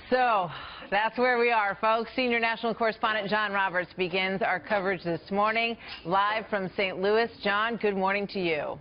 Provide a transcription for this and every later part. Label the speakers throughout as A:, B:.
A: So that's where we are, folks. Senior national correspondent John Roberts begins our coverage this morning, live from St. Louis. John, good morning to you.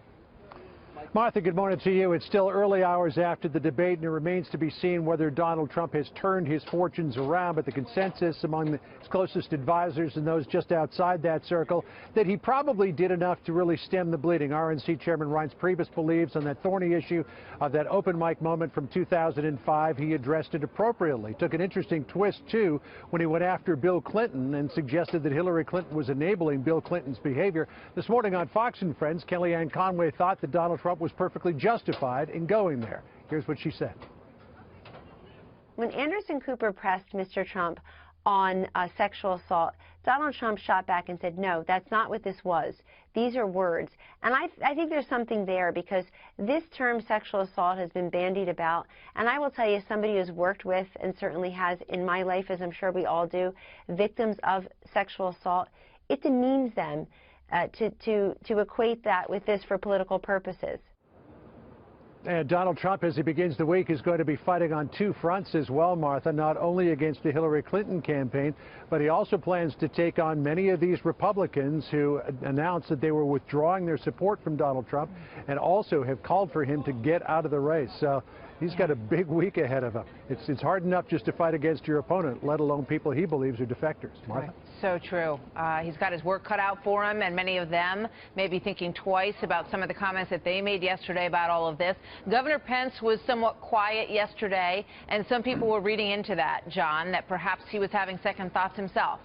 B: Martha, good morning to you. It's still early hours after the debate, and it remains to be seen whether Donald Trump has turned his fortunes around. But the consensus among his closest advisors and those just outside that circle that he probably did enough to really stem the bleeding. RNC Chairman Reince Priebus believes on that thorny issue of that open mic moment from 2005, he addressed it appropriately. Took an interesting twist, too, when he went after Bill Clinton and suggested that Hillary Clinton was enabling Bill Clinton's behavior. This morning on Fox and Friends, Kellyanne Conway thought that Donald Trump was perfectly justified in going there. Here's what she said.
C: When Anderson Cooper pressed Mr. Trump on sexual assault, Donald Trump shot back and said, no, that's not what this was. These are words. And I think there's something there, because this term sexual assault has been bandied about. And I will tell you, somebody who's worked with, and certainly has in my life, as I'm sure we all do, victims of sexual assault, it demeans them to equate that with this for political purposes.
B: And Donald Trump, as he begins the week, is going to be fighting on two fronts as well, Martha, not only against the Hillary Clinton campaign, but he also plans to take on many of these Republicans who announced that they were withdrawing their support from Donald Trump and also have called for him to get out of the race. So he's got a big week ahead of him. It's hard enough just to fight against your opponent, let alone people he believes are defectors. Martha?
A: Right. So true. He's got his work cut out for him, and many of them may be thinking twice about some of the comments that they made yesterday about all of this. Governor Pence was somewhat quiet yesterday, and some people were reading into that, John, that perhaps he was having second thoughts himself.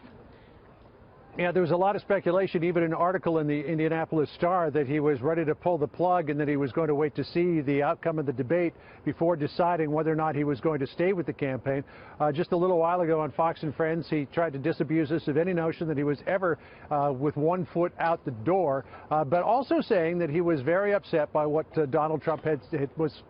B: Yeah, there was a lot of speculation, even an article in the Indianapolis Star, that he was ready to pull the plug and that he was going to wait to see the outcome of the debate before deciding whether or not he was going to stay with the campaign. Just a little while ago on Fox and Friends, he tried to disabuse us of any notion that he was ever with one foot out the door, but also saying that he was very upset by what Donald Trump was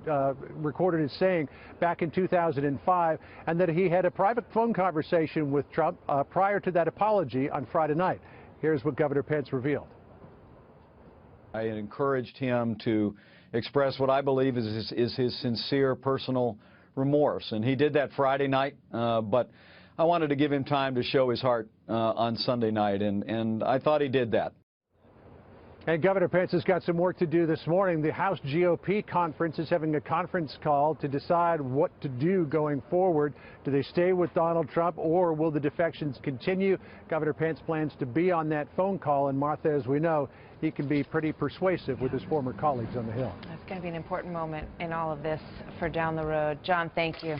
B: recorded as saying back in 2005, and that he had a private phone conversation with Trump prior to that apology on Friday night. Here's what Governor Pence revealed.
D: I encouraged him to express what I believe is his sincere personal remorse, and he did that Friday night, but I wanted to give him time to show his heart on Sunday night, and I thought he did that.
B: And Governor Pence has got some work to do this morning. The House GOP conference is having a conference call to decide what to do going forward. Do they stay with Donald Trump, or will the defections continue? Governor Pence plans to be on that phone call, and Martha, as we know, he can be pretty persuasive with his former colleagues on the Hill.
A: That's going to be an important moment in all of this for down the road. John, thank you.